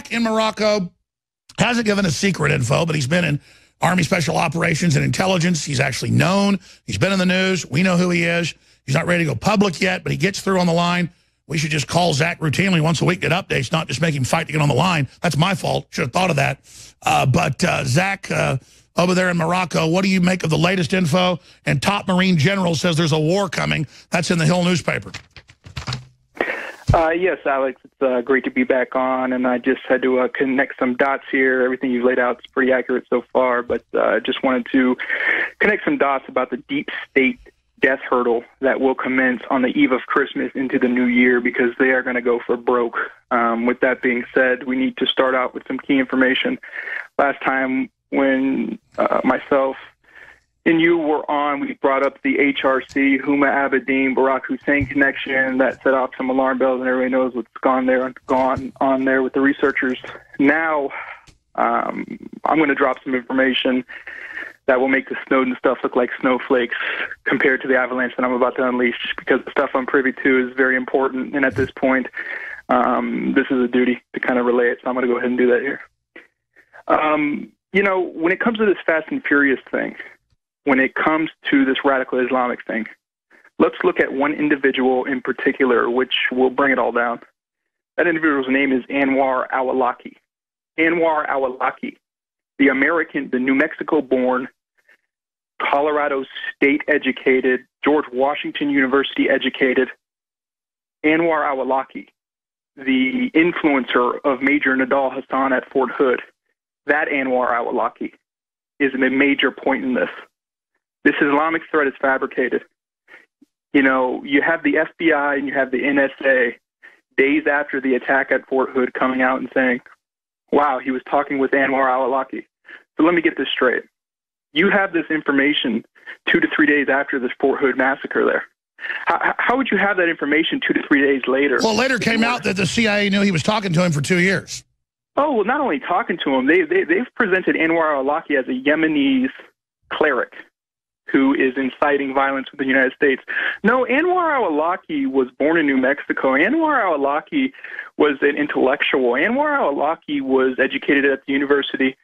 Zack in Morocco hasn't given us secret info, but he's been in Army Special Operations and Intelligence. He's actually known. He's been in the news. We know who he is. He's not ready to go public yet, but he gets through on the line. We should just call Zack routinely once a week, get updates, not just make him fight to get on the line. That's my fault. Should have thought of that. But Zack, over there in Morocco, what do you make of the latest info? And top Marine General says there's a war coming. That's in the Hill newspaper. Yes, Alex, it's great to be back on, and I just had to connect some dots here. Everything you've laid out is pretty accurate so far, but I just wanted to connect some dots about the deep state death hurdle that will commence on the eve of Christmas into the new year, because they are going to go for broke. With that being said, we need to start out with some key information. Last time when myself and you were on, we brought up the HRC, Huma Abedin, Barack Hussein connection that set off some alarm bells, and everybody knows what's gone on there with the researchers. Now, I'm going to drop some information that will make the Snowden stuff look like snowflakes compared to the avalanche that I'm about to unleash, just because the stuff I'm privy to is very important, and at this point, this is a duty to kind of relay it, so I'm going to go ahead and do that here. You know, when it comes to this Fast and Furious thing, when it comes to this radical Islamic thing, let's look at one individual in particular, which will bring it all down. That individual's name is Anwar al-Awlaki. Anwar al-Awlaki, the American, the New Mexico-born, Colorado State-educated, George Washington University-educated Anwar al-Awlaki, the influencer of Major Nidal Hassan at Fort Hood. That Anwar al-Awlaki is a major point in this. This Islamic threat is fabricated. You know, you have the FBI and you have the NSA days after the attack at Fort Hood coming out and saying, wow, he was talking with Anwar al-Awlaki. So let me get this straight. You have this information 2 to 3 days after this Fort Hood massacre there. How would you have that information 2 to 3 days later? Well, later came out that the CIA knew he was talking to him for 2 years. Oh, well, not only talking to him, they've presented Anwar al-Awlaki as a Yemenis cleric who is inciting violence with the United States. No, Anwar al-Awlaki was born in New Mexico. Anwar al-Awlaki was an intellectual. Anwar al-Awlaki was educated at the university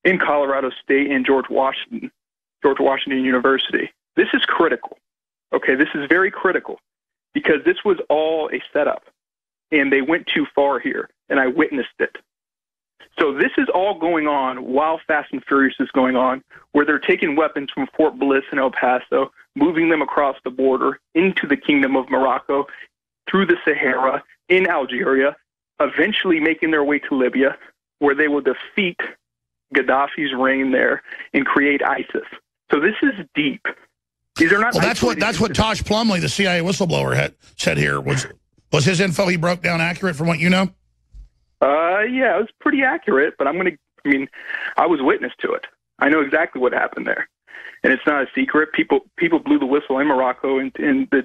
in Colorado State and George Washington University. This is critical. Okay, this is very critical, because this was all a setup, and they went too far here, and I witnessed it. So this is all going on while Fast and Furious is going on, where they're taking weapons from Fort Bliss and El Paso, moving them across the border into the Kingdom of Morocco, through the Sahara, in Algeria, eventually making their way to Libya, where they will defeat Gaddafi's reign there and create ISIS. So this is deep. These are not. Well, that's what Tosh Plumley, the CIA whistleblower, had said here. Was his info he broke down accurate from what you know? Yeah, it was pretty accurate, but I was witness to it. I know exactly what happened there. And it's not a secret. People blew the whistle in Morocco, and the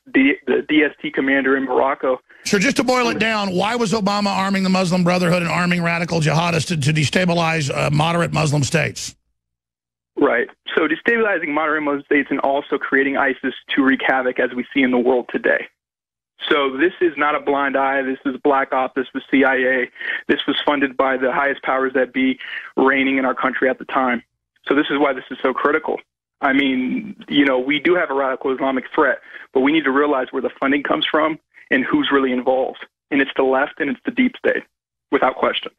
DST commander in Morocco. So just to boil it down, why was Obama arming the Muslim Brotherhood and arming radical jihadists to destabilize moderate Muslim states? Right. So destabilizing moderate Muslim states and also creating ISIS to wreak havoc, as we see in the world today. So this is not a blind eye. This is black ops. This was CIA. This was funded by the highest powers that be reigning in our country at the time. So this is why this is so critical. I mean, you know, we do have a radical Islamic threat, but we need to realize where the funding comes from and who's really involved. And it's the left and it's the deep state, without question.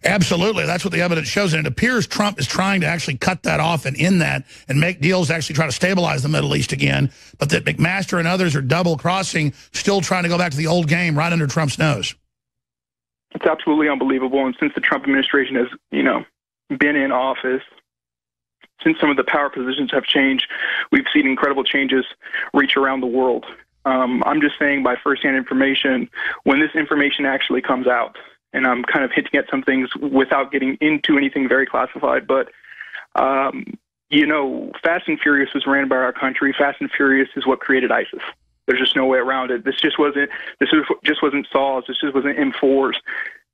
Absolutely. That's what the evidence shows. And it appears Trump is trying to actually cut that off and end that and make deals to actually try to stabilize the Middle East again. But that McMaster and others are double-crossing, still trying to go back to the old game right under Trump's nose. It's absolutely unbelievable. And since the Trump administration has, you know, been in office, since some of the power positions have changed, we've seen incredible changes reach around the world. I'm just saying by firsthand information, when this information actually comes out, and I'm kind of hinting at some things without getting into anything very classified, but, you know, Fast and Furious was ran by our country. Fast and Furious is what created ISIS. There's just no way around it. This just wasn't saws. This just wasn't M4s.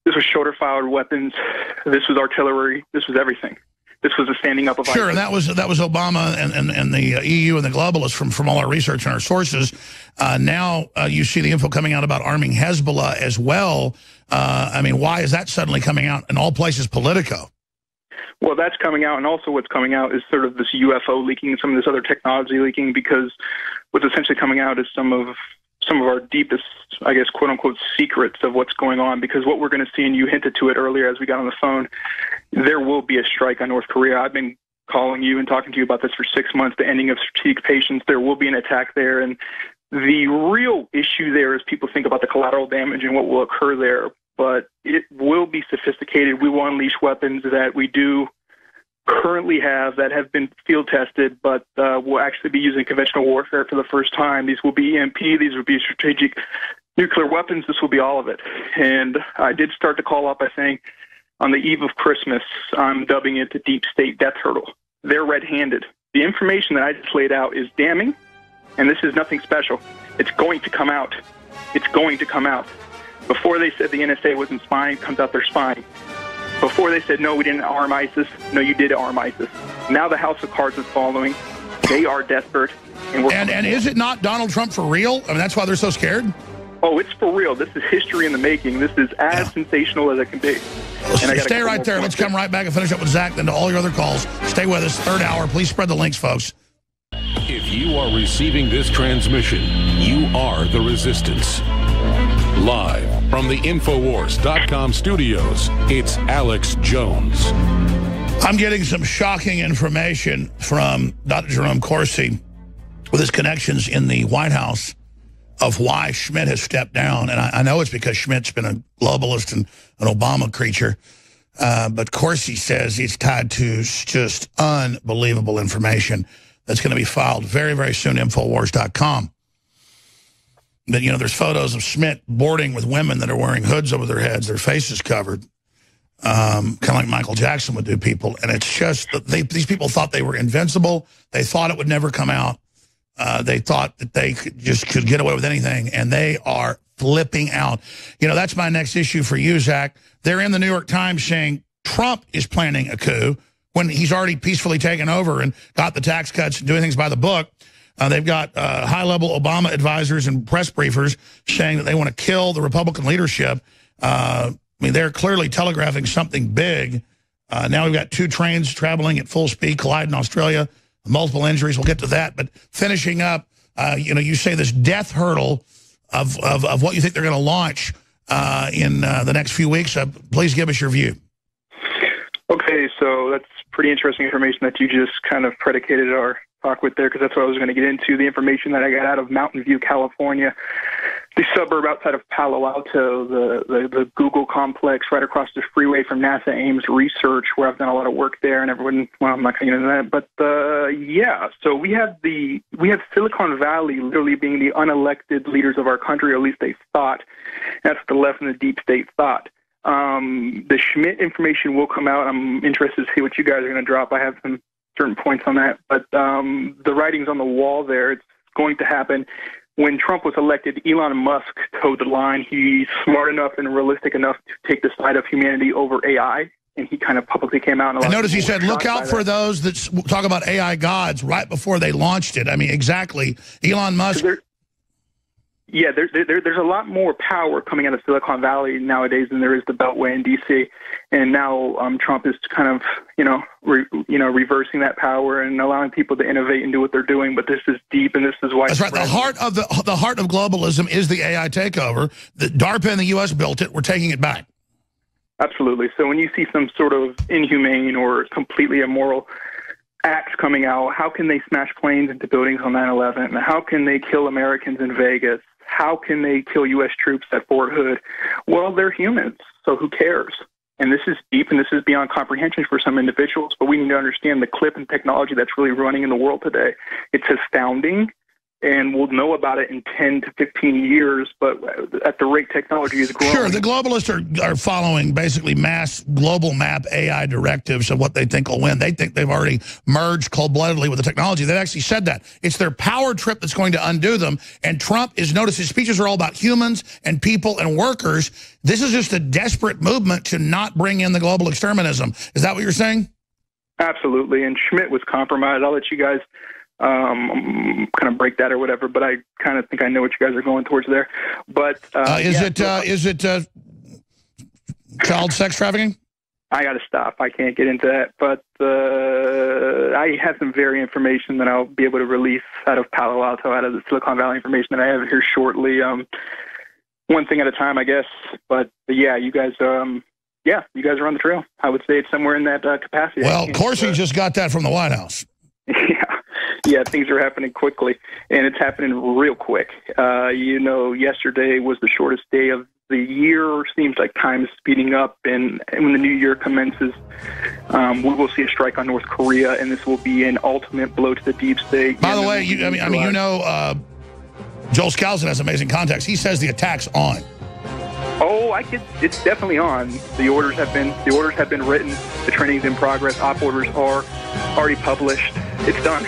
This was shoulder-fired weapons. This was artillery. This was everything. This was a standing up of Sure, ISIS. and that was Obama and the EU and the globalists from all our research and our sources. Now you see the info coming out about arming Hezbollah as well. I mean, why is that suddenly coming out in all places Politico? Well, that's coming out, and also what's coming out is sort of this UFO leaking and some of this other technology leaking, because what's essentially coming out is some of our deepest, I guess, quote-unquote, secrets of what's going on, because what we're going to see, and you hinted to it earlier as we got on the phone, there will be a strike on North Korea. I've been calling you and talking to you about this for 6 months, the ending of strategic patience. There will be an attack there, and the real issue there is people think about the collateral damage and what will occur there, but it will be sophisticated. We will unleash weapons that we do currently have that have been field tested, but will actually be using conventional warfare for the first time. These will be EMP, these will be strategic nuclear weapons, this will be all of it. And I did start the call off by saying, on the eve of Christmas, I'm dubbing it the deep state death hurdle. They're red-handed. The information that I just laid out is damning, and this is nothing special. It's going to come out. It's going to come out. Before they said the NSA wasn't spying, comes out they're spying. Before they said, no, we didn't arm ISIS, no, you did arm ISIS. Now the House of Cards is following. They are desperate. And is it not Donald Trump for real? I mean, that's why they're so scared? Oh, it's for real. This is history in the making. This is as sensational as it can be. And stay right there. Let's come right back and finish up with Zack, then to all your other calls. Stay with us. Third hour. Please spread the links, folks. If you are receiving this transmission, you are the resistance. Live from the Infowars.com studios, it's Alex Jones. I'm getting some shocking information from Dr. Jerome Corsi with his connections in the White House of why Schmidt has stepped down. And I know it's because Schmidt's been a globalist and an Obama creature. But Corsi says it's tied to just unbelievable information that's going to be filed very, very soon, Infowars.com. But, you know, there's photos of Schmidt boarding with women that are wearing hoods over their heads, their faces covered, kind of like Michael Jackson would do people. And it's just that these people thought they were invincible. They thought it would never come out. They thought that they could get away with anything, and they are flipping out. You know, that's my next issue for you, Zack. They're in the New York Times saying Trump is planning a coup when he's already peacefully taken over and got the tax cuts and doing things by the book. They've got high-level Obama advisors and press briefers saying that they want to kill the Republican leadership. I mean, they're clearly telegraphing something big. Now we've got 2 trains traveling at full speed, collide in Australia, multiple injuries. We'll get to that. But finishing up, you know, you say this death hurdle of what you think they're going to launch in the next few weeks. Please give us your view. Okay, so that's pretty interesting information that you just kind of predicated our talk with there, because that's what I was going to get into. The information that I got out of Mountain View, California, the suburb outside of Palo Alto, the Google complex right across the freeway from NASA Ames Research, where I've done a lot of work there, and everyone, well, I'm not going to get into that, but yeah, so we have Silicon Valley literally being the unelected leaders of our country, or at least they thought. That's what the left and the deep state thought. The Schmidt information will come out. I'm interested to see what you guys are going to drop. I have some certain points on that, but the writing's on the wall there. It's going to happen. When Trump was elected, Elon Musk towed the line. He's smart enough and realistic enough to take the side of humanity over AI, and he kind of publicly came out. And notice he said, look out for those that talk about AI gods right before they launched it. I mean, exactly. Elon Musk. Yeah, there's a lot more power coming out of Silicon Valley nowadays than there is the Beltway in D.C. And now Trump is kind of, reversing that power and allowing people to innovate and do what they're doing. But this is deep, and this is why. That's right. The heart of globalism is the AI takeover. The DARPA and the U.S. built it. We're taking it back. Absolutely. So when you see some sort of inhumane or completely immoral acts coming out, how can they smash planes into buildings on 9/11? How can they kill Americans in Vegas? How can they kill U.S. troops at Fort Hood? Well, they're humans, so who cares? And this is deep, and this is beyond comprehension for some individuals, but we need to understand the clip and technology that's really running in the world today. It's astounding, and we'll know about it in 10 to 15 years, but at the rate technology is growing. Sure, the globalists are following basically mass global map AI directives of what they think will win. They think they've already merged cold-bloodedly with the technology. They've actually said that. It's their power trip that's going to undo them, and Trump is, notice his speeches are all about humans and people and workers. This is just a desperate movement to not bring in the global exterminism. Is that what you're saying? Absolutely. And Schmidt was compromised. I'll let you guys kind of break that or whatever, but I kind of think I know what you guys are going towards there. But is it child sex trafficking? I got to stop. I can't get into that. But I have some very information that I'll be able to release out of Palo Alto, out of the Silicon Valley information that I have here shortly. One thing at a time, I guess. But yeah, you guys are on the trail. I would say it's somewhere in that capacity. Well, of course, he just got that from the White House. Yeah, things are happening quickly, and it's happening real quick. Yesterday was the shortest day of the year. Seems like time is speeding up, and when the new year commences, we will see a strike on North Korea, and this will be an ultimate blow to the deep state. By the way, Joel Skousen has amazing context. He says the attack's on. Oh, it's definitely on. The orders have been written. The training's in progress. Op orders are already published. It's done.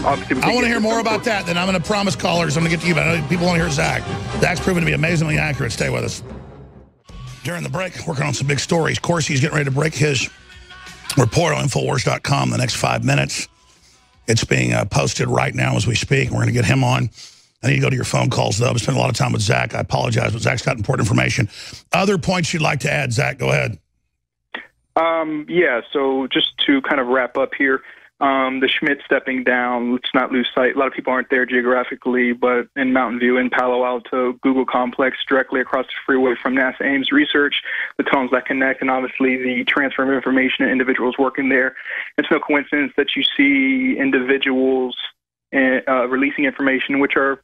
Obviously, I want to hear more about that. Then I'm going to promise callers. I'm going to get to you, but I know people want to hear Zack. Zack's proven to be amazingly accurate. Stay with us. During the break, working on some big stories. Of course, he's getting ready to break his report on Infowars.com in the next 5 minutes. It's being posted right now as we speak. We're going to get him on. I need to go to your phone calls, though. I've spent a lot of time with Zack. I apologize, but Zack's got important information. Other points you'd like to add, Zack? Go ahead. Yeah, so just to kind of wrap up here, the Schmidt stepping down, let's not lose sight. A lot of people aren't there geographically, but in Mountain View, in Palo Alto, Google Complex, directly across the freeway from NASA Ames Research, the tunnels that connect, and obviously the transfer of information and individuals working there. It's no coincidence that you see individuals releasing information, which are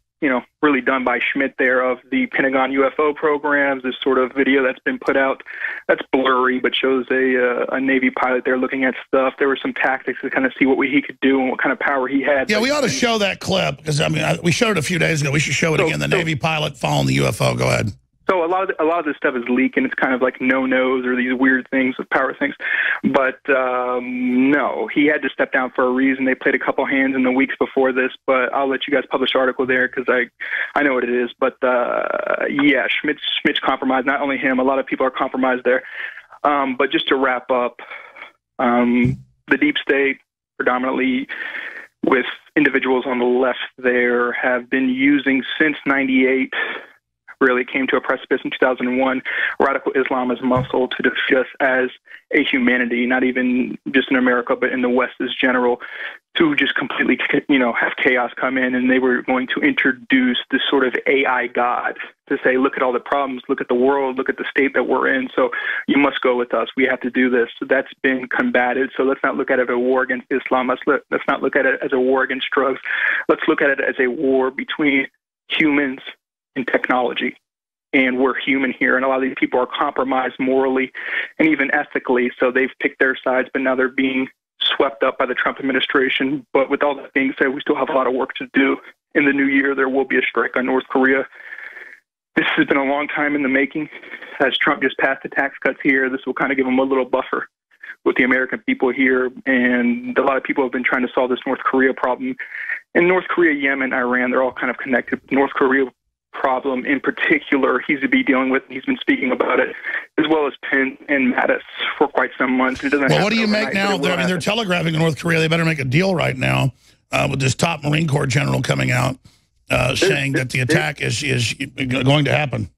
really done by Schmidt there, of the Pentagon UFO programs, this sort of video that's been put out that's blurry but shows a Navy pilot there looking at stuff. There were some tactics to kind of see what he could do and what kind of power he had. Yeah, we ought to show that clip, because, we showed it a few days ago. We should show it again, the Navy pilot following the UFO. Go ahead. So a lot of this stuff is leaking. It's kind of like no-nos or these weird things with power things. But no, he had to step down for a reason. They played a couple hands in the weeks before this, but I'll let you guys publish an article there because I know what it is. But yeah, Schmidt's compromised. Not only him, a lot of people are compromised there. But just to wrap up, the deep state, predominantly with individuals on the left there, have been using since '98. Really came to a precipice in 2001, radical Islam as muscle to defeat us as a humanity, not even just in America, but in the West as general, to just completely, have chaos come in. And they were going to introduce this sort of AI God to say, look at all the problems, look at the world, look at the state that we're in. So you must go with us. We have to do this. So that's been combated. So let's not look at it as a war against Islam. Let's not look at it as a war against drugs. Let's look at it as a war between humans and technology. And we're human here, and a lot of these people are compromised morally and even ethically, so they've picked their sides, but now they're being swept up by the Trump administration. But with all that being said, we still have a lot of work to do. In the new year, there will be a strike on North Korea. This has been a long time in the making. As Trump just passed the tax cuts here, this will kind of give them a little buffer with the American people here, and a lot of people have been trying to solve this North Korea problem. And North Korea, Yemen, Iran, they're all kind of connected. North Korea problem in particular he's to be dealing with. He's been speaking about it, as well as Penn and Mattis for quite some months. It doesn't. Well, what do you make now? They're telegraphing in North Korea. They better make a deal right now with this top Marine Corps general coming out saying that the attack is going to happen.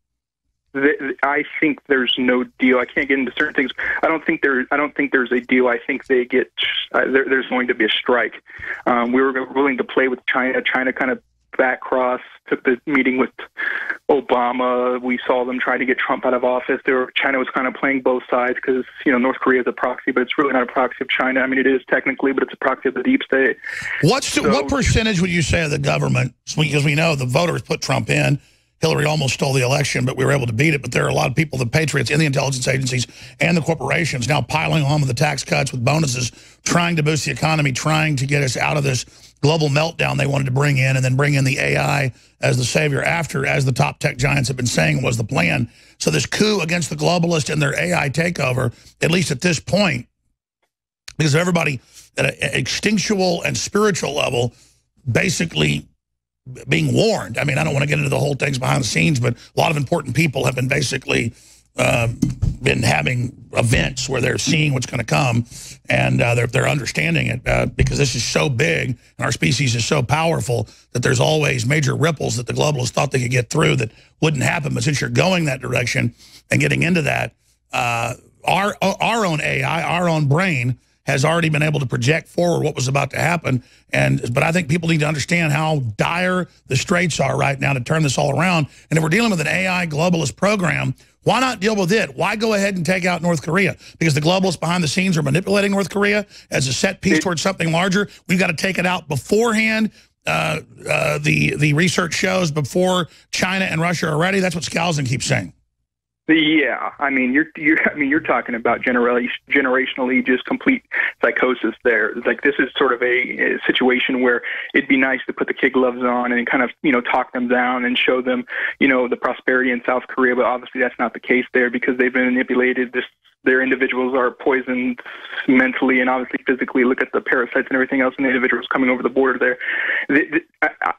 I think there's no deal. I can't get into certain things. I don't think there's a deal. I think they get there's going to be a strike. We were willing to play with China. China kind of back cross, took the meeting with Obama. We saw them trying to get Trump out of office. China was kind of playing both sides because, North Korea is a proxy, but it's really not a proxy of China. I mean, it is technically, but it's a proxy of the deep state. What percentage would you say of the government, because we know the voters put Trump in, Hillary almost stole the election, but we were able to beat it. But there are a lot of people, the patriots in the intelligence agencies and the corporations, now piling on with the tax cuts, with bonuses, trying to boost the economy, trying to get us out of this global meltdown they wanted to bring in, and then bring in the AI as the savior after, as the top tech giants have been saying was the plan. So this coup against the globalists and their AI takeover, at least at this point, because everybody at an instinctual and spiritual level basically being warned. I mean, I don't want to get into the whole things behind the scenes, but a lot of important people have been basically been having events where they're seeing what's going to come. And they're understanding it because this is so big and our species is so powerful that there's always major ripples that the globalists thought they could get through that wouldn't happen. But since you're going that direction and getting into that, our own AI, our own brain, has already been able to project forward what was about to happen. But I think people need to understand how dire the straits are right now to turn this all around. And if we're dealing with an AI globalist program, why not deal with it? Why go ahead and take out North Korea? Because the globalists behind the scenes are manipulating North Korea as a set piece towards something larger. We've got to take it out beforehand. The research shows before China and Russia are ready. That's what Skousen keeps saying. Yeah, I mean, you're talking about generationally just complete psychosis there. Like, this is sort of a situation where it'd be nice to put the kid gloves on and kind of, talk them down and show them, the prosperity in South Korea. But obviously that's not the case there because they've been manipulated. Their individuals are poisoned mentally and obviously physically. Look at the parasites and everything else and the individuals coming over the border there.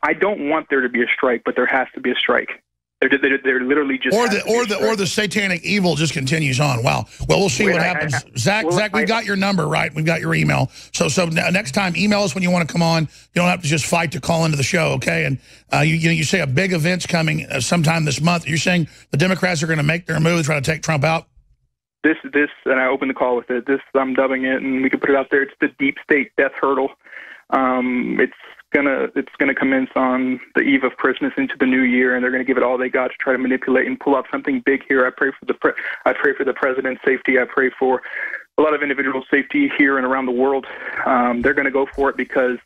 I don't want there to be a strike, but there has to be a strike. They're literally just or the satanic evil just continues on. Wow. Well, we'll see what happens. Zach, we got your number, right? We've got your email. So next time, email us when you want to come on. You don't have to just fight to call into the show, okay? And you say a big event's coming sometime this month. You're saying the Democrats are going to make their move, try to take Trump out? This, and I opened the call with it. This, I'm dubbing it, and we can put it out there. It's the deep state death hurdle. It's gonna commence on the eve of Christmas into the new year, and they're gonna give it all they got to try to manipulate and pull off something big here. I pray for the president's safety. I pray for a lot of individual safety here and around the world. They're gonna go for it because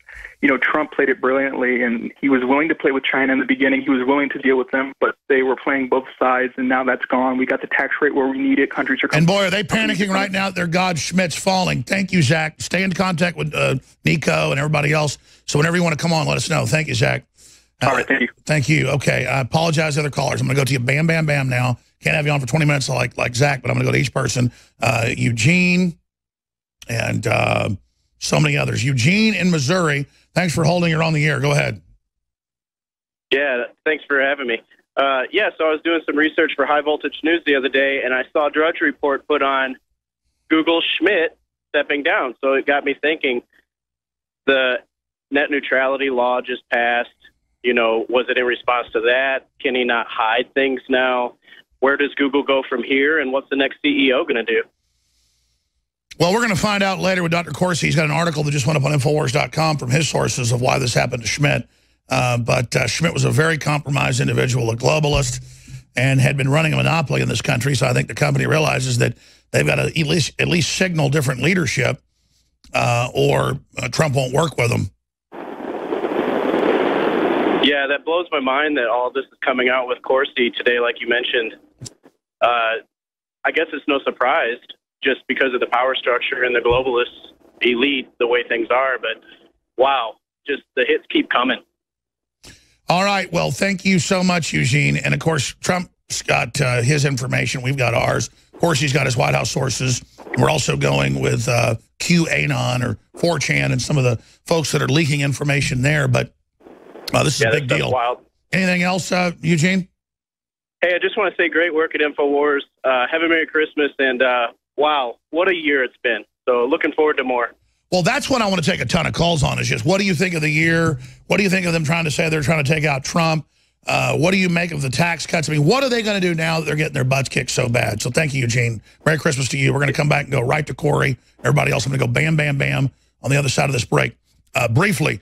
Trump played it brilliantly, and he was willing to play with China in the beginning. He was willing to deal with them, but they were playing both sides, and now that's gone. We got the tax rate where we need it. Countries are and boy, are they panicking right now. Their god Schmidt's falling. Thank you, Zach. Stay in contact with Nico and everybody else. So whenever you want to come on, let us know. Thank you, Zach. All right, thank you. Thank you. Okay, I apologize to other callers. I'm going to go to you bam, bam, bam now. Can't have you on for 20 minutes like Zach, but I'm going to go to each person. Eugene and so many others. Eugene in Missouri, thanks for holding. You're on the air. Go ahead. Yeah, thanks for having me. So I was doing some research for High Voltage News the other day, and I saw a Drudge Report put on Google Schmidt stepping down. So it got me thinking, the net neutrality law just passed. Was it in response to that? Can he not hide things now? Where does Google go from here, and what's the next CEO going to do? Well, we're going to find out later with Dr. Corsi. He's got an article that just went up on Infowars.com from his sources of why this happened to Schmidt. But Schmidt was a very compromised individual, a globalist, and had been running a monopoly in this country. So I think the company realizes that they've got to at least signal different leadership or Trump won't work with them. Yeah, that blows my mind that all this is coming out with Corsi today, like you mentioned. I guess it's no surprise just because of the power structure and the globalist elite, the way things are. But, wow, just the hits keep coming. All right. Well, thank you so much, Eugene. And, of course, Trump's got his information. We've got ours. Of course, he's got his White House sources. We're also going with QAnon or 4chan and some of the folks that are leaking information there. But this is a big deal. Wild. Anything else, Eugene? Hey, I just want to say great work at InfoWars. Have a Merry Christmas. And, wow, what a year it's been. So looking forward to more. Well, that's what I want to take a ton of calls on is just what do you think of the year? What do you think of them trying to say they're trying to take out Trump? What do you make of the tax cuts? I mean, what are they going to do now that they're getting their butts kicked so bad? So thank you, Eugene. Merry Christmas to you. We're going to come back and go right to Corey. Everybody else, I'm going to go bam, bam, bam on the other side of this break. Briefly,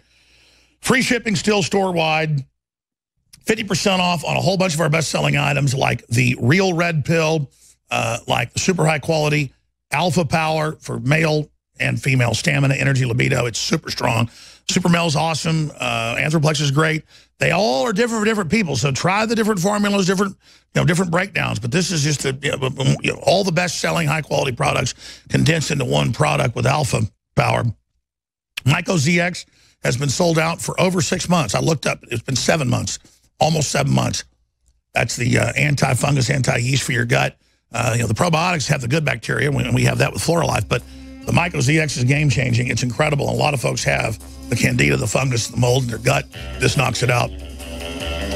free shipping still store-wide. 50% off on a whole bunch of our best-selling items like the Real Red Pill, like the super high-quality Alpha Power for male and female stamina, energy, libido. It's super strong. Super Mel's awesome. Anthroplex is great. They all are different for different people. So try the different formulas, different breakdowns. But this is just all the best-selling high-quality products condensed into one product with Alpha Power. Myco ZX has been sold out for over 6 months. I looked up. It's been 7 months, almost 7 months. That's the anti-fungus, anti-yeast for your gut. The probiotics have the good bacteria, and we have that with Floralife. But the Myco ZX is game-changing. It's incredible. A lot of folks have the candida, the fungus, the mold in their gut. This knocks it out.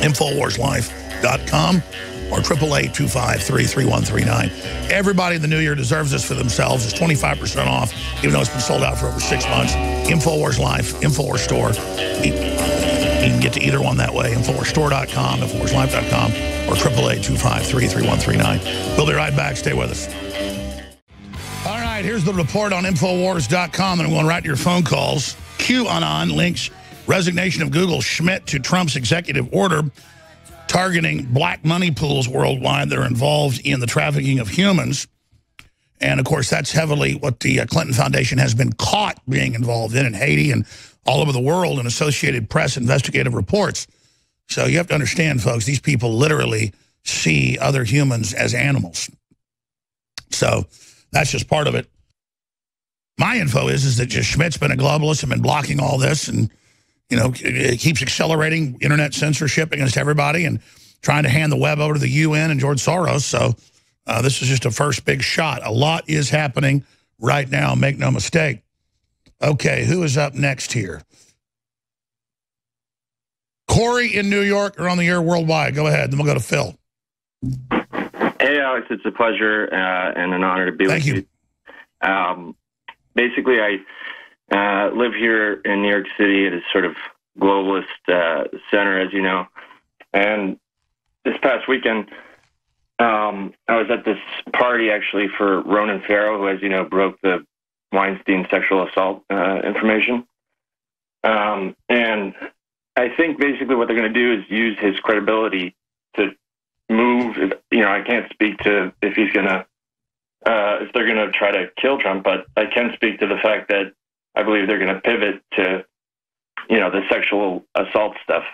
InfoWarsLife.com. or 888-253-3139. Everybody in the new year deserves this for themselves. It's 25% off, even though it's been sold out for over 6 months. InfoWars Life, InfoWars Store. You can get to either one that way, InfoWarsStore.com, InfoWarsLife.com, or 888-253-3139. We'll be right back. Stay with us. All right, here's the report on InfoWars.com, and I'm going right to your phone calls. QAnon links resignation of Google Schmidt to Trump's executive order targeting black money pools worldwide that are involved in the trafficking of humans. And, of course, that's heavily what the Clinton Foundation has been caught being involved in Haiti and all over the world in Associated Press investigative reports. So you have to understand, folks, these people literally see other humans as animals. So that's just part of it. My info is that just Schmidt's been a globalist and been blocking all this, and you know, it keeps accelerating internet censorship against everybody and trying to hand the web over to the UN and George Soros. So this is just a first big shot. A lot is happening right now, make no mistake. Okay, who is up next here? Corey in New York, or on the air worldwide. Go ahead, then we'll go to Phil. Hey, Alex, it's a pleasure and an honor to be with you. Basically, I live here in New York City at a sort of globalist center, as you know. And this past weekend, I was at this party, actually, for Ronan Farrow, who, as you know, broke the Weinstein sexual assault information. And I think basically what they're going to do is use his credibility to move. You know, I can't speak to if he's going to, if they're going to try to kill Trump, but I can speak to the fact that I believe they're going to pivot to, you know, the sexual assault stuff.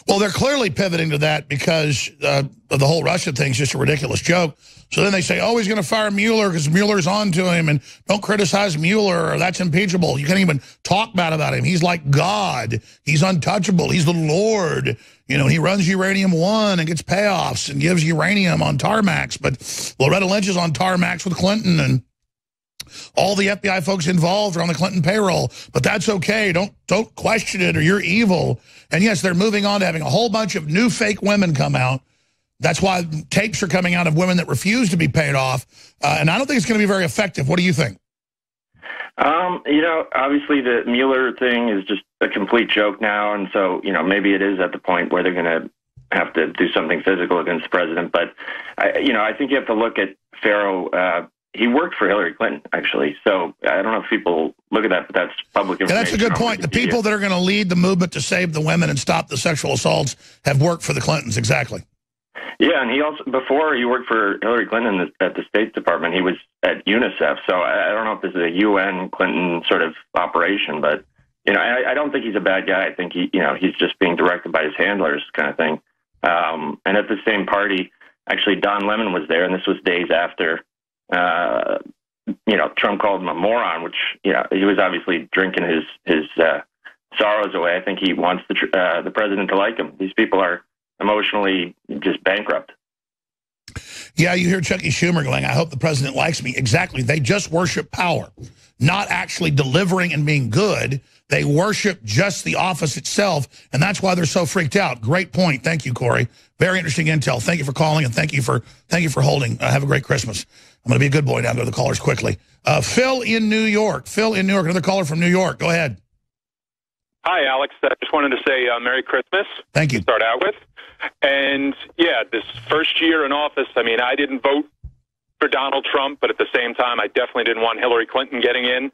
Well, they're clearly pivoting to that because the whole Russia thing's just a ridiculous joke. So then they say, oh, he's going to fire Mueller because Mueller's on to him, and don't criticize Mueller, or that's impeachable. You can't even talk bad about him. He's like God. He's untouchable. He's the Lord. You know, he runs Uranium One and gets payoffs and gives uranium on tarmacs. But Loretta Lynch is on tarmacs with Clinton, and all the FBI folks involved are on the Clinton payroll. But that's okay. Don't question it, or you're evil. And yes, they're moving on to having a whole bunch of new fake women come out. That's why tapes are coming out of women that refuse to be paid off. And I don't think it's going to be very effective. What do you think? You know, obviously the Mueller thing is just a complete joke now. And so, you know, maybe it is at the point where they're going to have to do something physical against the president. But, I think you have to look at Farrow. He worked for Hillary Clinton, actually. So I don't know if people look at that, but that's public information. Yeah, that's a good point. The people that are going to lead the movement to save the women and stop the sexual assaults have worked for the Clintons. Exactly. Yeah, and he also, before he worked for Hillary Clinton at the State Department, he was at UNICEF. So I don't know if this is a UN Clinton sort of operation, but, you know, I don't think he's a bad guy. I think he's just being directed by his handlers kind of thing. And at the same party, actually, Don Lemon was there, and this was days after, Trump called him a moron, which, he was obviously drinking his sorrows away. I think he wants the president to like him. These people are emotionally just bankrupt. Yeah, you hear Chucky Schumer going, I hope the president likes me. Exactly. They just worship power, not actually delivering and being good. They worship just the office itself, and that's why they're so freaked out. Great point. Thank you, Corey. Very interesting intel. Thank you for calling, and thank you for holding. Have a great Christmas. I'm going to be a good boy now. Go to the callers quickly. Phil in New York. Another caller from New York. Go ahead. Hi, Alex. I just wanted to say Merry Christmas. Thank you. To start out with. And, yeah, this first year in office, I mean, I didn't vote for Donald Trump, but at the same time, I definitely didn't want Hillary Clinton getting in.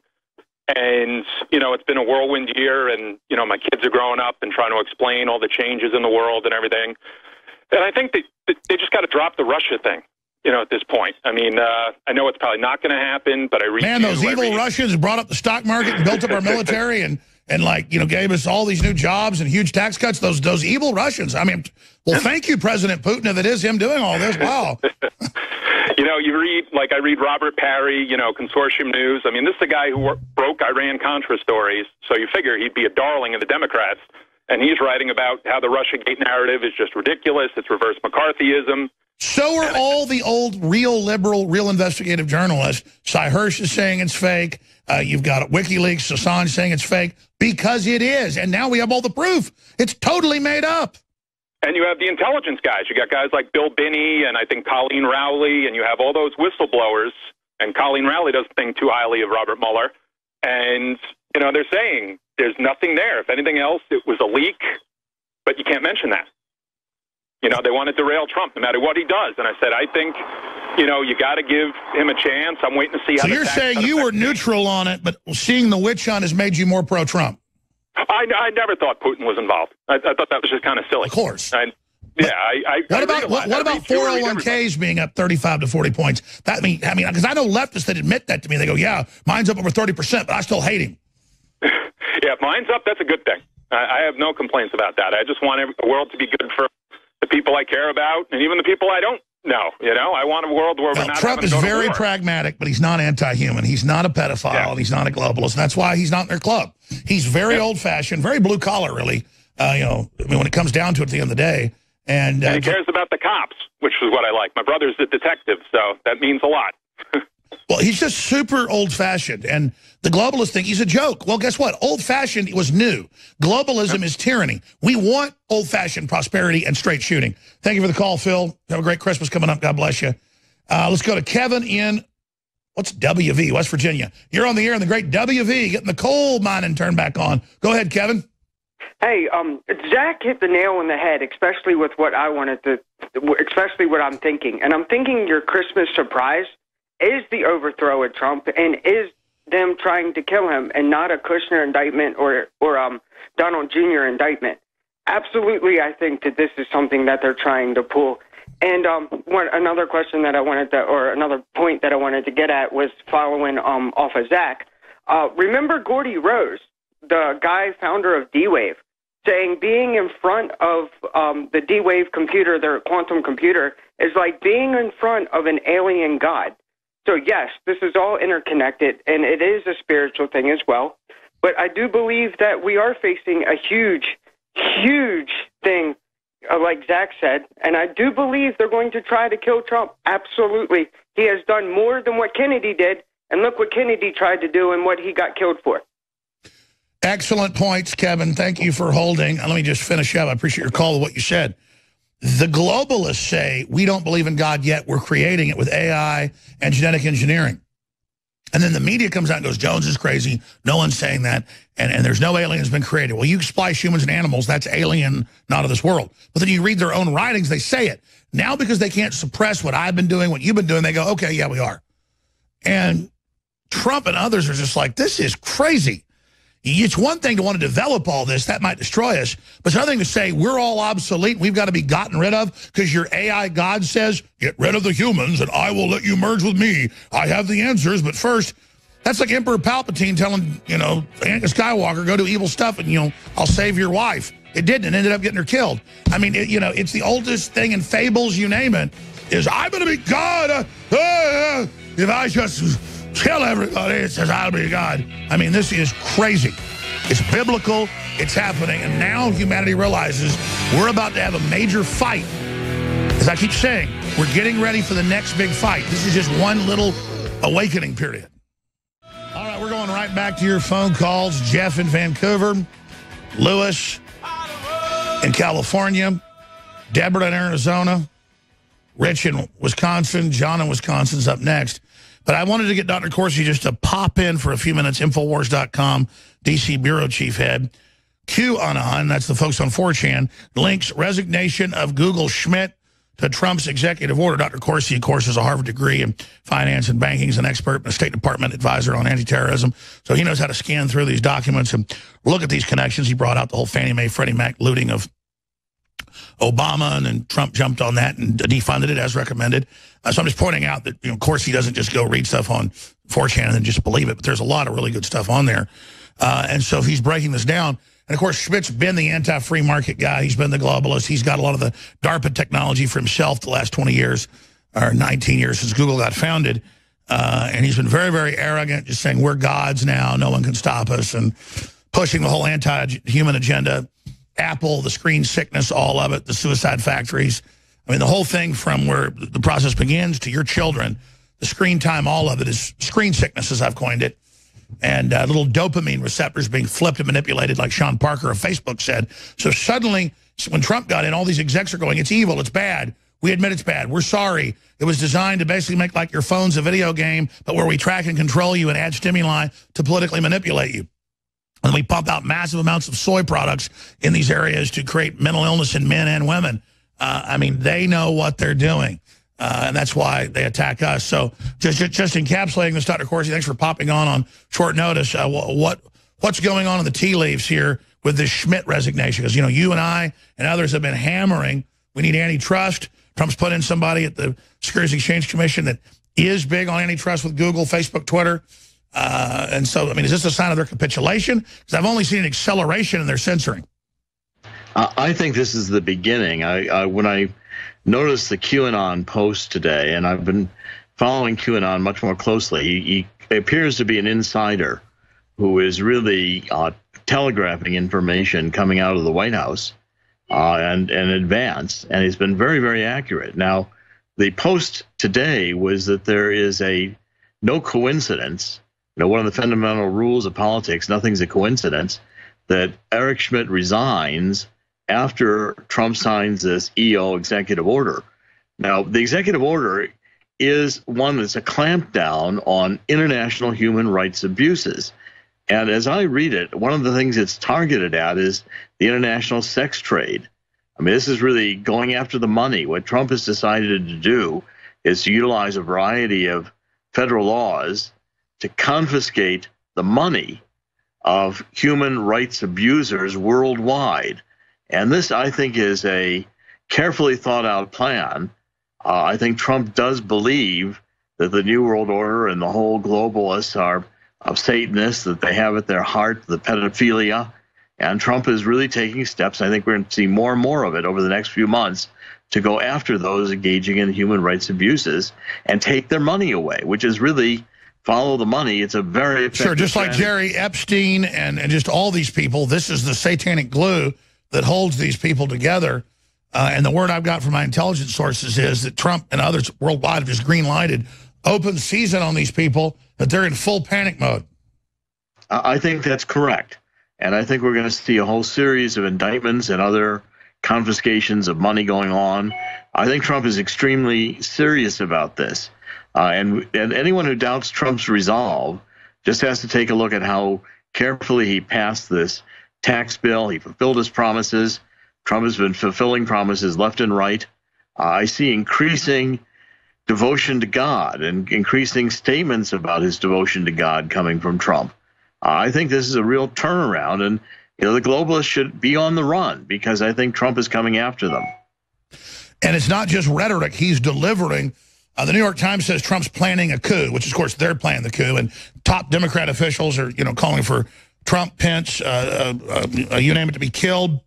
And, it's been a whirlwind year, and, my kids are growing up and trying to explain all the changes in the world and everything. And I think they just got to drop the Russia thing, at this point. I mean, I know it's probably not going to happen, but I read... Man, those evil Russians brought up the stock market and built up our military and gave us all these new jobs and huge tax cuts. Those evil Russians. I mean, well, thank you, President Putin, if it is him doing all this. Wow. I read Robert Parry, Consortium News. I mean, this is the guy who broke Iran-Contra stories, so you figure he'd be a darling of the Democrats. And he's writing about how the Russiagate narrative is just ridiculous. It's reverse McCarthyism. So are all the old real liberal, real investigative journalists. Cy Hirsch is saying it's fake. You've got WikiLeaks, Assange saying it's fake because it is. And now we have all the proof. It's totally made up. And you have the intelligence guys. You got guys like Bill Binney and I think Colleen Rowley, and you have all those whistleblowers. And Colleen Rowley doesn't think too highly of Robert Mueller. And, you know, they're saying there's nothing there. If anything else, it was a leak, but you can't mention that. You know, they want to derail Trump no matter what he does. And I said, I think, you know, you got to give him a chance. I'm waiting to see how. So you're saying you were neutral on it, but seeing the witch hunt has made you more pro-Trump? I never thought Putin was involved. I thought that was just kind of silly. Of course. What about 401ks being up 35 to 40 points? I mean, because I know leftists that admit that to me. They go, yeah, mine's up over 30%, but I still hate him. Yeah, if mine's up, that's a good thing. I have no complaints about that. I just want the world to be good for the people I care about and even the people I don't know. You know, I want a world where we're not Trump is very pragmatic, but he's not anti-human. He's not a pedophile, and he's not a globalist, and that's why he's not in their club. He's very old-fashioned, very blue-collar, really. You know, I mean, when it comes down to it at the end of the day. And he cares about the cops, which is what I like. My brother's a detective, so that means a lot. Well, he's just super old-fashioned, and the globalist thing, he's a joke. Well, guess what? Old-fashioned was new. Globalism is tyranny. We want old-fashioned prosperity and straight shooting. Thank you for the call, Phil. Have a great Christmas coming up. God bless you. Let's go to Kevin in, what's WV, West Virginia. You're on the air in the great WV, getting the coal mining turned back on. Go ahead, Kevin. Hey, Zack hit the nail on the head, especially with what I wanted to, especially what I'm thinking. And I'm thinking your Christmas surprise is the overthrow of Trump and is them trying to kill him and not a Kushner indictment or Donald Jr. indictment. Absolutely, I think that this is something that they're trying to pull. And another question that I wanted to, or another point that I wanted to get at was following off of Zack. Remember Gordy Rose, the guy founder of D-Wave, saying being in front of the D-Wave computer, their quantum computer, is like being in front of an alien god. So, yes, this is all interconnected, and it is a spiritual thing as well. But I do believe that we are facing a huge, huge thing, like Zack said, and I do believe they're going to try to kill Trump. Absolutely. He has done more than what Kennedy did, and look what Kennedy tried to do and what he got killed for. Excellent points, Kevin. Thank you for holding. Let me just finish up. I appreciate your call with what you said. The globalists say, we don't believe in God yet. We're creating it with AI and genetic engineering. And then the media comes out and goes, Jones is crazy. No one's saying that. And there's no aliens been created. Well, you splice humans and animals. That's alien, not of this world. But then you read their own writings. They say it. Now because they can't suppress what I've been doing, what you've been doing, they go, okay, yeah, we are. And Trump and others are just like, this is crazy. It's one thing to want to develop all this. That might destroy us. But it's another thing to say we're all obsolete. We've got to be gotten rid of because your AI God says, get rid of the humans and I will let you merge with me. I have the answers. But first, that's like Emperor Palpatine telling, you know, Anakin Skywalker, go do evil stuff and, you know, I'll save your wife. It didn't. It ended up getting her killed. I mean, you know, it's the oldest thing in fables, you name it, is I'm going to be God. If I just kill everybody, it says I'll be God. I mean, this is crazy. It's biblical. It's happening. And now humanity realizes we're about to have a major fight. As I keep saying, we're getting ready for the next big fight. This is just one little awakening period. All right, we're going right back to your phone calls. Jeff in Vancouver, Lewis in California, Deborah in Arizona, Rich in Wisconsin, John in Wisconsin's up next. But I wanted to get Dr. Corsi just to pop in for a few minutes, Infowars.com, D.C. Bureau Chief Head. QAnon, that's the folks on 4chan, links resignation of Google Schmidt to Trump's executive order. Dr. Corsi, of course, has a Harvard degree in finance and banking. He's an expert and a State Department advisor on anti-terrorism. So he knows how to scan through these documents and look at these connections. He brought out the whole Fannie Mae, Freddie Mac looting of Obama, and then Trump jumped on that and defunded it as recommended. So I'm just pointing out that, you know, of course, he doesn't just go read stuff on 4chan and then just believe it, but there's a lot of really good stuff on there. And so he's breaking this down. And, of course, Schmidt's been the anti-free market guy. He's been the globalist. He's got a lot of the DARPA technology for himself the last 20 years, or 19 years since Google got founded. And he's been very, very arrogant, just saying we're gods now, no one can stop us, and pushing the whole anti-human agenda. Apple, the screen sickness, all of it, the suicide factories. I mean, the whole thing from where the process begins to your children, the screen time, all of it is screen sickness, as I've coined it. And little dopamine receptors being flipped and manipulated, like Sean Parker of Facebook said. So suddenly when Trump got in, all these execs are going, it's evil, it's bad. We admit it's bad. We're sorry. It was designed to basically make like your phone's a video game, but where we track and control you and add stimuli to politically manipulate you. And we pump out massive amounts of soy products in these areas to create mental illness in men and women. I mean, they know what they're doing. And that's why they attack us. So just encapsulating this, Dr. Corsi, thanks for popping on short notice. What's going on in the tea leaves here with this Schmidt resignation? Because, you know, you and I and others have been hammering, we need antitrust. Trump's put in somebody at the Securities and Exchange Commission that is big on antitrust with Google, Facebook, Twitter. And so, I mean, is this a sign of their capitulation? Because I've only seen an acceleration in their censoring. I think this is the beginning. When I noticed the QAnon post today, and I've been following QAnon much more closely, he appears to be an insider who is really telegraphing information coming out of the White House and in advance, and he's been very, very accurate. Now, the post today was that there is no coincidence. You know, one of the fundamental rules of politics, nothing's a coincidence, that Eric Schmidt resigns after Trump signs this EO executive order. Now, the executive order is one that's a clampdown on international human rights abuses. And as I read it, one of the things it's targeted at is the international sex trade. I mean, this is really going after the money. What Trump has decided to do is to utilize a variety of federal laws to confiscate the money of human rights abusers worldwide. And this, I think, is a carefully thought out plan. I think Trump does believe that the New World Order and the whole globalists are of Satanists, that they have at their heart the pedophilia. And Trump is really taking steps. I think we're going to see more and more of it over the next few months to go after those engaging in human rights abuses and take their money away, which is really follow the money. It's a very effective Sure, just like strategy. Jerry Epstein and just all these people, this is the satanic glue that holds these people together. And the word I've got from my intelligence sources is that Trump and others worldwide have just green-lighted open season on these people, that they're in full panic mode. I think that's correct. And I think we're going to see a whole series of indictments and other confiscations of money going on. I think Trump is extremely serious about this. And anyone who doubts Trump's resolve just has to take a look at how carefully he passed this tax bill. He fulfilled his promises. Trump has been fulfilling promises left and right. I see increasing devotion to God and increasing statements about his devotion to God coming from Trump. I think this is a real turnaround, and the globalists should be on the run because I think Trump is coming after them. And it's not just rhetoric. He's delivering. The New York Times says Trump's planning a coup, which, of course, they're planning the coup. And top Democrat officials are, calling for Trump, Pence, you name it, to be killed.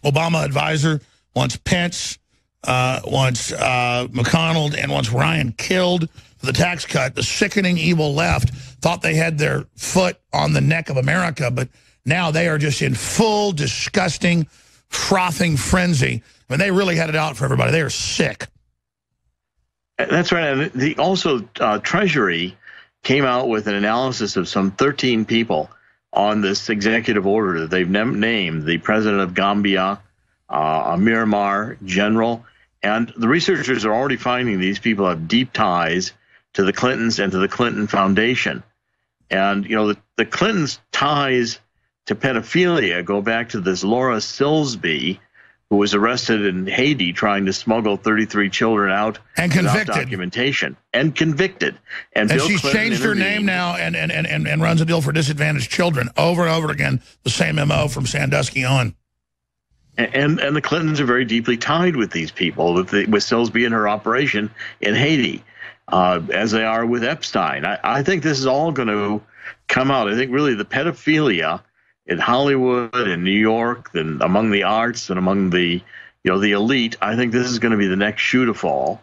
Obama advisor wants Pence, wants McConnell, and wants Ryan killed for the tax cut. The sickening evil left thought they had their foot on the neck of America, but now they are just in full, disgusting, frothing frenzy. I mean, they really had it out for everybody. They are sick. That's right. And Treasury came out with an analysis of some 13 people on this executive order that they've named the president of Gambia, a Myanmar general. And the researchers are already finding these people have deep ties to the Clintons and to the Clinton Foundation. And, the Clintons' ties to pedophilia go back to this Laura Silsby, who was arrested in Haiti trying to smuggle 33 children out and without convicted. Documentation. And convicted. And Bill she's Clinton changed her name now and runs a deal for disadvantaged children over and over again, the same MO from Sandusky on. And the Clintons are very deeply tied with these people, with Silsby and her operation in Haiti, as they are with Epstein. I think this is all going to come out. I think really the pedophilia in Hollywood and New York and among the arts and among the elite, I think this is going to be the next shoe to fall.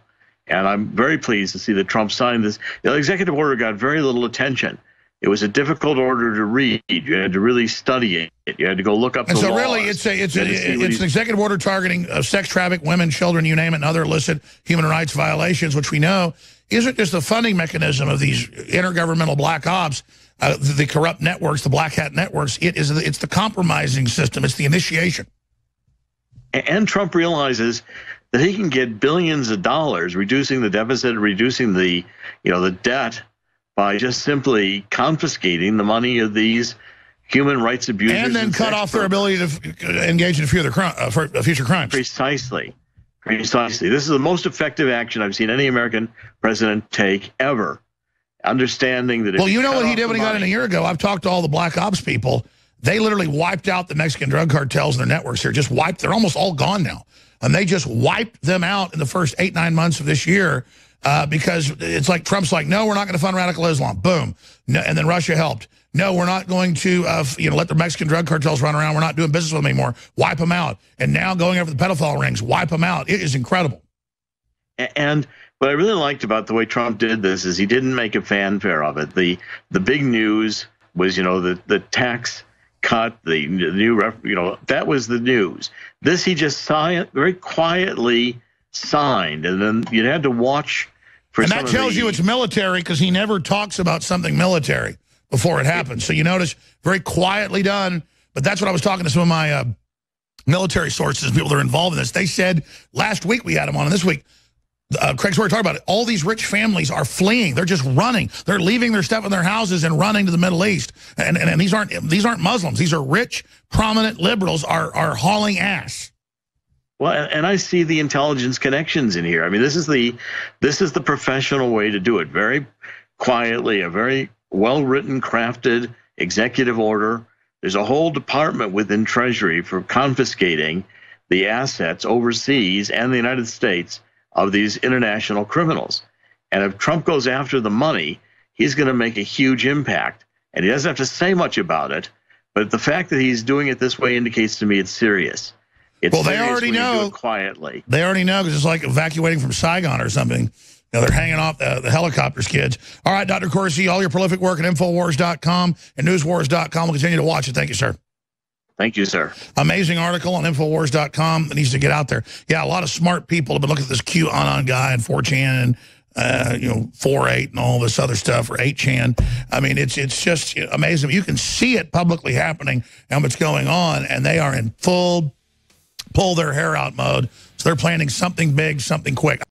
And I'm very pleased to see that Trump signed this. The executive order got very little attention. It was a difficult order to read. You had to really study it. You had to go look up the laws. And so really it's an executive order targeting sex traffic, women, children, you name it, and other illicit human rights violations, which we know isn't just the funding mechanism of these intergovernmental black ops, the corrupt networks, the black hat networks. It's the compromising system. It's the initiation. And Trump realizes that he can get billions of dollars, reducing the deficit, reducing the debt by just simply confiscating the money of these human rights abusers. And then cut off their ability to engage in future crimes. Precisely. This is the most effective action I've seen any American president take ever. Understanding that. Well, you know what he did when he got in a year ago? I've talked to all the black ops people. They literally wiped out the Mexican drug cartels and their networks here. Just wiped. They're almost all gone now. And they just wiped them out in the first 8-9 months of this year because it's like Trump's like, no, we're not going to fund radical Islam. Boom. No, and then Russia helped. No, we're not going to let the Mexican drug cartels run around. We're not doing business with them anymore. Wipe them out. And now going after the pedophile rings, wipe them out. It is incredible. And what I really liked about the way Trump did this is he didn't make a fanfare of it. The big news was, the tax cut, the new, that was the news. This he just very quietly signed, and then you had to watch for. And that tells you it's military because he never talks about something military before it happens. So you notice very quietly done. But that's what I was talking to some of my military sources, people that are involved in this. They said last week we had them on, and this week. Craig's already talking about it. All these rich families are fleeing. They're just running. They're leaving their stuff in their houses and running to the Middle East. And these aren't Muslims. These are rich, prominent liberals are hauling ass. Well, and I see the intelligence connections in here. I mean, this is the professional way to do it. Very quietly, a very well-written, crafted executive order. There's a whole department within Treasury for confiscating the assets overseas and the United States of these international criminals. And if Trump goes after the money, he's going to make a huge impact. And he doesn't have to say much about it, but the fact that he's doing it this way indicates to me it's serious. Well, they already know. Do it quietly. They already know because it's like evacuating from Saigon or something. They're hanging off the helicopters, kids. All right, Dr. Corsi, all your prolific work at Infowars.com and Newswars.com. We'll continue to watch it. Thank you, sir. Thank you, sir. Amazing article on Infowars.com that needs to get out there. Yeah, a lot of smart people have been looking at this QAnon guy and 4chan and 4-8 and all this other stuff, or 8chan. I mean, it's just amazing. You can see it publicly happening and what's going on, and they are in full pull their hair out mode. So they're planning something big, something quick.